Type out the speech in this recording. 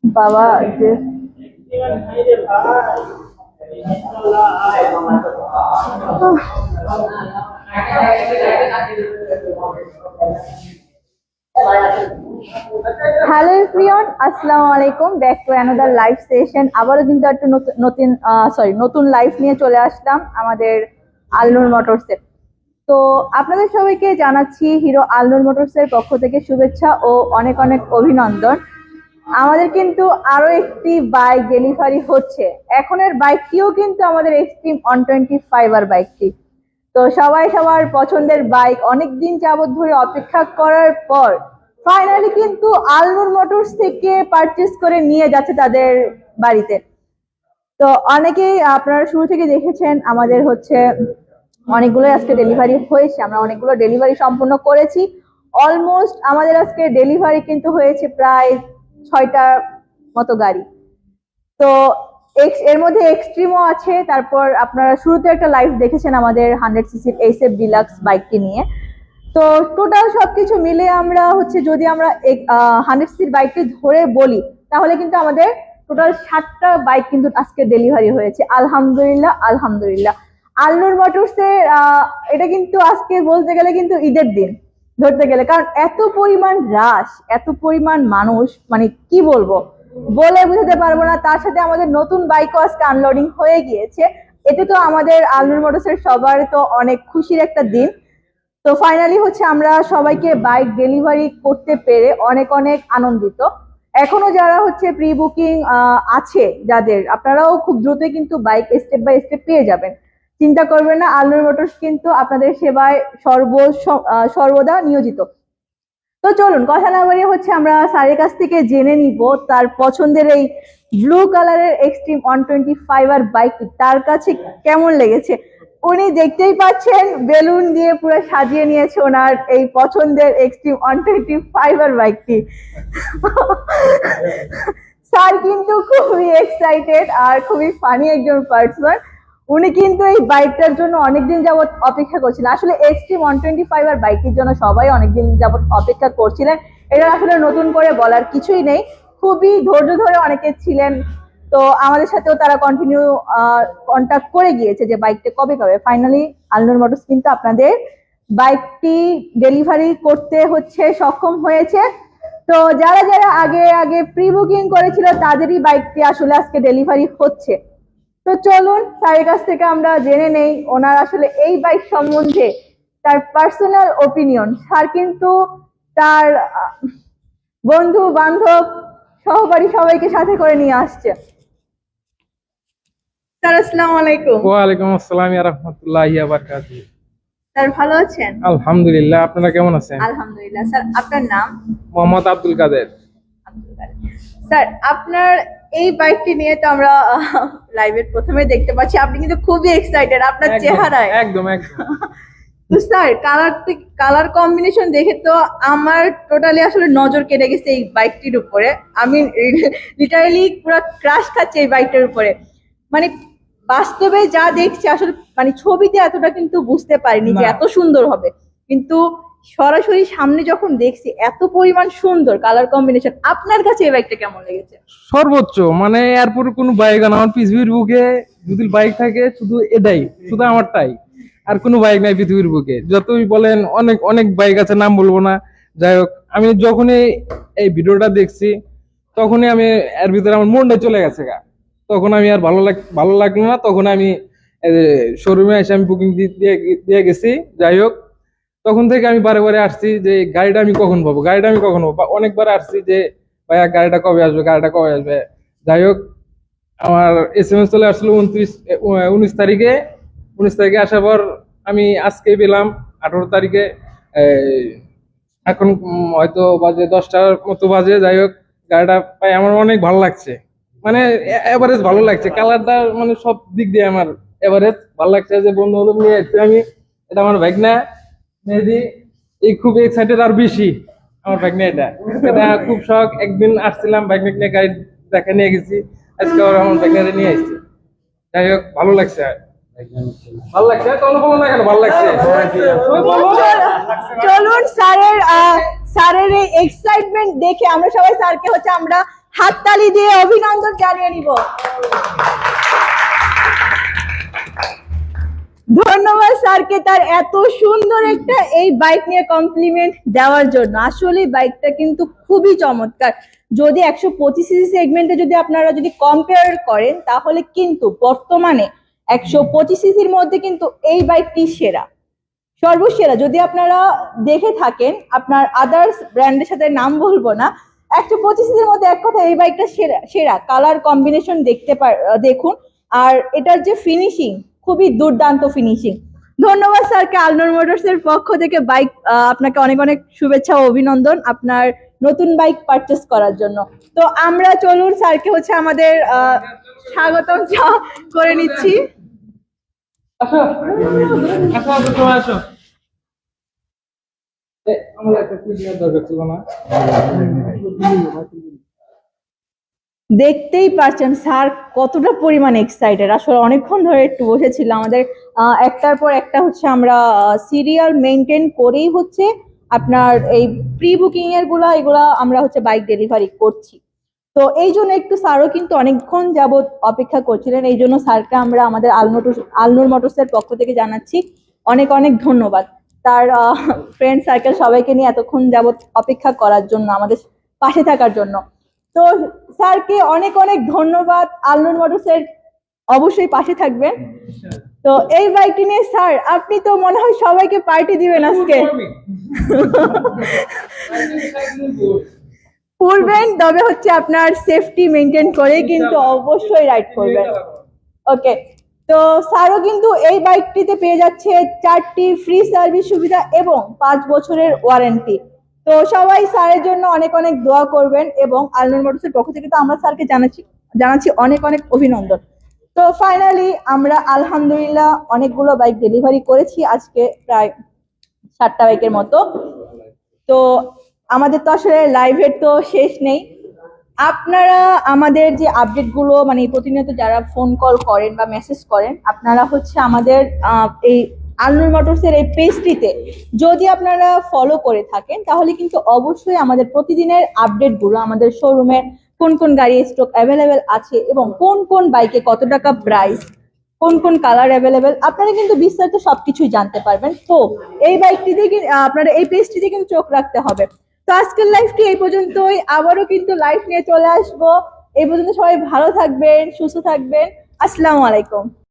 বাবা যে hello everyone, আসসালামু আলাইকুম। Back to another live session. আবারও কিন্তু একটা নতুন লাইভ নিয়ে চলে আসলাম আমাদের আলনুর মোটরসে। তো আপনাদের সবাইকে জানাচ্ছি হিরো আলনুর মোটরসের পক্ষ থেকে শুভেচ্ছা ও অনেক অনেক অভিনন্দন। আমাদের কিন্তু আরো একটি বাইক ডেলিভারি হচ্ছে। এখনের বাইকটিও কিন্তু আমাদের এক্সট্রিম 125 আর বাইকটি। তো সবাই সবার পছন্দের বাইক অনেকদিন যাবত ধরে অপেক্ষা করার পর ফাইনালি কিন্তু আলনুর মোটরস থেকে পারচেজ করে নিয়ে যাচ্ছে তাদের বাড়িতে। তো অনেকেই আপনারা শুরু থেকে দেখেছেন আমাদের হচ্ছে অনেকগুলো আজকে ডেলিভারি হয়েছে, আমরা অনেকগুলো ডেলিভারি সম্পূর্ণ করেছি। অলমোস্ট আমাদের আজকে ডেলিভারি কিন্তু হয়েছে প্রায় 6টার মতো গাড়ি। তো এর মধ্যে এক্সট্রিমও আছে। তারপর আপনারা শুরুতে একটা লাইভ দেখেছেন আমাদের 100cc এইচএফ ডিলাক্স বাইকটি নিয়ে। তো টোটাল সবকিছু মিলে আমরা হচ্ছে যদি আমরা 100cc বাইকটি ধরে বলি তাহলে কিন্তু আমাদের টোটাল 7টা বাইক কিন্তু আজকে ডেলিভারি হয়েছে। আলহামদুলিল্লাহ আলহামদুলিল্লাহ। আলনুর মোটরসের এটা কিন্তু আজকে বলতে গেলে কিন্তু ঈদের দিন ধরতে গেলে, কারণ এত পরিমাণ রাশ, এত পরিমাণ মানুষ, মানে কি বলবো, বলে বুঝাতে পারবো না। তার সাথে আমাদের নতুন বাইকও আজকে আনলোডিং হয়ে গিয়েছে। এতে তো আমাদের আলনুর মোটরসের সবার তো অনেক খুশির একটা দিন। তো ফাইনালি হচ্ছে আমরা সবাইকে বাইক ডেলিভারি করতে পেরে অনেক অনেক আনন্দিত। এখনো যারা হচ্ছে প্রি বুকিং আছে যাদের, আপনারাও খুব দ্রুত কিন্তু বাইক স্টেপ বাই স্টেপ পেয়ে যাবেন। চিন্তা করবেন না, আলনুর মোটরস কিন্তু আপনাদের সেবায় সর্বদা নিয়োজিত। তো চলুন কথা না বাড়িয়ে হচ্ছে আমরা স্যারের কাছ থেকে জেনে নিব তার পছন্দের এই ব্লু কালারের এক্সট্রিম 125 আর বাইকটি তার কাছে কেমন লেগেছে। উনি দেখতেই পাচ্ছেন বেলুন দিয়ে পুরো সাজিয়ে নিয়েছে ওনার এই পছন্দের এক্সট্রিম 125 আর বাইকটি। স্যার কিন্তু খুবই এক্সাইটেড আর খুবই ফানি একজন পার্সন। উনি কিন্তু এই বাইকটার জন্য অনেকদিন যাবত অপেক্ষা করছিলেন। আসলে এক্সট্রিম 125 আর বাইকের জন্য সবাই অনেকদিন যাবত অপেক্ষা করছিলেন। এটা আসলে নতুন করে বলার কিছুই নেই। খুবই ধৈর্য ধরে অনেকে ছিলেন। তো আমাদের সাথেও তারা কন্টিনিউ কন্ট্যাক্ট করে গিয়েছে যে বাইকটা কবে কবে। ফাইনালি আলনুর মোটরস কিন্তু আপনাদের বাইকটি ডেলিভারি করতে হচ্ছে সক্ষম হয়েছে। তো যারা যারা আগে আগে প্রি বুকিং করেছিল তাদেরই বাইকটি আসলে আজকে ডেলিভারি হচ্ছে। তো চলুন স্যারের কাছ থেকে আমরা জেনে নেই ওনার আসলে এই বাইক সম্বন্ধে তার পার্সোনাল ওপিনিয়ন। স্যার কিন্তু তার বন্ধু বান্ধব সহকারী সবাইকে সাথে করে নিয়ে আসছে। স্যার আসসালামু আলাইকুম। ওয়ালাইকুম আসসালাম ওয়া রাহমাতুল্লাহি ওয়া বারাকাতুহু। স্যার ভালো আছেন? আলহামদুলিল্লাহ, আপনারা কেমন আছেন? আলহামদুলিল্লাহ। স্যার আপনার নাম? মোহাম্মদ আব্দুল কাদের। স্যার আপনার এই বাইকটি নিয়ে তো আমরা লাইভের প্রথমে দেখতে পাচ্ছি আপনি কিন্তু খুবই এক্সাইটেড আপনার চেহারায়। একদম একদম। তো স্যার কালার কম্বিনেশন দেখে তো আমার টোটালি আসলে নজর কেটে গেছে এই বাইকটির উপরে। আমি লিটারালি পুরো ক্রাশ খাচ্ছি এই বাইকটার উপরে। মানে বাস্তবে যা দেখছি আসলে, মানে ছবিতে এতটা কিন্তু বুঝতে পারিনি যে এত সুন্দর হবে, কিন্তু সরাসরি সামনে যখন দেখছি এত পরিমাণ সুন্দর কালার কম্বিনেশন। আপনার কাছে এই বাইকটা কেমন লেগেছে? সর্বোচ্চ, মানে এরপরে কোনো বাইক না, আমার পৃথিবীর বুকে যদি বাইক থাকে শুধু এটাই, শুধু আমারটাই, আর কোনো বাইক নাই পৃথিবীর বুকে। যতই বলেন অনেক অনেক বাইক আছে, নাম বলবো না। যাই হোক, আমি যখনই এই ভিডিওটা দেখছি তখনই আমি এর ভিতরে আমার মনটা চলে গেছে গা। তখন আমি আর ভালো লাগলো না, তখন আমি শোরুমে এসে আমি বুকিং দিয়ে গেছি। যাই হোক, তখন থেকে আমি বারে বারে আসছি যে গাড়িটা আমি কখন পাবো, অনেকবার আসছি যে ভাইয়া গাড়িটা কবে আসবে, গাড়িটা কবে আসবে। যাই হোক, আমার SMS চলে আসলো 19 তারিখে। 19 তারিখে আসার পর আমি আজকে পেলাম 18 তারিখে। এখন হয়তো বাজে 10টার মতো বাজে। যাই হোক, গাড়িটা পাই আমার অনেক ভালো লাগছে, মানে এভারেজ ভালো লাগছে। কালারটা মানে সব দিক দিয়ে আমার এভারেজ ভালো লাগছে। যে বন্ধু বান্ধব নিয়ে আসছি আমি, এটা আমার বাইক না, মেহেদি এই খুব এক্সাইটেড আর বেশি আমার বাইক নিয়ে। এটা খুব শখ। একদিন আসছিলাম বাইক নিয়ে, গাড়ি দেখা নিয়ে গেছি, আজকে আমার বাইক নিয়ে আসছি। যাই হোক, ভালো লাগছে ভালো লাগছে, তখন বলো না কেন ভালো লাগছে? তুমি বলো। চলুন স্যারের এই এক্সাইটমেন্ট দেখে আমরা সবাই স্যারকে হচ্ছে আমরা হাততালি দিয়ে অভিনন্দন জানিয়ে নিব। ধন্যবাদ স্যারকে তার এত সুন্দর একটা এই বাইক নিয়ে কমপ্লিমেন্ট দেওয়ার জন্য। আসলে বাইকটা কিন্তু খুবই চমৎকার। যদি 125 সিসি সেগমেন্টে যদি আপনারা যদি কম্পেয়ার করেন তাহলে কিন্তু বর্তমানে 125 সিসির মধ্যে কিন্তু এই বাইকটি সেরা, সর্বসেরা। যদি আপনারা দেখে থাকেন, আপনার আদার্স ব্র্যান্ডের সাথে নাম বলবো না, 125 সিসির মধ্যে এক কথা এই বাইকটা সেরা সেরা। কালার কম্বিনেশন দেখুন, আর এটার যে ফিনিশিং খুবই দুর্দান্ত ফিনিশিং। ধন্যবাদ স্যারকে আলনুর মোটরস এর পক্ষ থেকে বাইক আপনাকে অনেক অনেক শুভেচ্ছা ও অভিনন্দন আপনার নতুন বাইক পারচেস করার জন্য। তো আমরা চলুন স্যারকে হচ্ছে আমাদের স্বাগতম করে নিচ্ছি। আসো আসো আসো তোমার আসো। আমার একটা কুইজের দরকার ছিল না? দেখতেই পাচ্ছেন স্যার কতটা পরিমাণে এক্সাইটেড। আসলে অনেকক্ষণ ধরে একটু বসেছিলাম। আমাদের একটার পর একটা হচ্ছে আমরা সিরিয়াল মেনটেন করেই হচ্ছে আপনার এই প্রি বুকিং এগুলা আমরা হচ্ছে বাইক ডেলিভারি করছি। তো এই জন্য একটু স্যারও কিন্তু অনেকক্ষণ যাবত অপেক্ষা করছিলেন। এই জন্য স্যারকে আমরা আমাদের আলনুর মোটরসের পক্ষ থেকে জানাচ্ছি অনেক অনেক ধন্যবাদ। তার ফ্রেন্ড সার্কেল সবাইকে নিয়ে এতক্ষণ যাবত অপেক্ষা করার জন্য, আমাদের পাশে থাকার জন্য। তো স্যারকে অনেক অনেক ধন্যবাদ। আলনুর মোটরসের অবশ্যই পাশে থাকবেন। তো এই বাইকটি নিয়ে স্যার আপনি তো মনে হয় সবাইকে পার্টি দিবেন আজকে। করবেন, তবে হচ্ছে আপনার সেফটি মেনটেন করে কিন্তু অবশ্যই রাইড করবেন। ওকে, তো স্যারও কিন্তু এই বাইকটিতে পেয়ে যাচ্ছে 4টি ফ্রি সার্ভিস সুবিধা এবং 5 বছরের ওয়ারেন্টি। তো সবাই স্যারের জন্য অনেক অনেক দোয়া করবেন এবং আলনুর মোটরসের পক্ষ থেকে তো আমরা স্যারকে জানাচ্ছি অনেক অনেক অভিনন্দন। তো ফাইনালি আমরা আলহামদুলিল্লাহ অনেকগুলো বাইক ডেলিভারি করেছি আজকে, প্রায় 7টা বাইকের মতো। তো আমাদের তো আসলে লাইভের তো শেষ নেই। আপনারা আমাদের যে আপডেটগুলো মানে প্রতিনিয়ত যারা ফোন কল করেন বা মেসেজ করেন, আপনারা হচ্ছে আমাদের এই আলনুর মোটরসের এই পেজটিতে যদি আপনারা ফলো করে থাকেন তাহলে কিন্তু অবশ্যই আমাদের প্রতিদিনের আপডেটগুলো, আমাদের শোরুমে কোন কোন গাড়ি স্টক অ্যাভেলেবেল আছে এবং কোন কোন বাইকে কত টাকা প্রাইস, কোন কোন কালার অ্যাভেলেবেল, আপনারা কিন্তু বিস্তারিত সবকিছুই জানতে পারবেন। তো এই বাইকটিতে আপনারা এই পেজটিতে কিন্তু চোখ রাখতে হবে। তো আজকের লাইভটি এই পর্যন্তই, আবারও কিন্তু লাইভ নিয়ে চলে আসবো। এই পর্যন্ত সবাই ভালো থাকবেন, সুস্থ থাকবেন। আসসালামু আলাইকুম।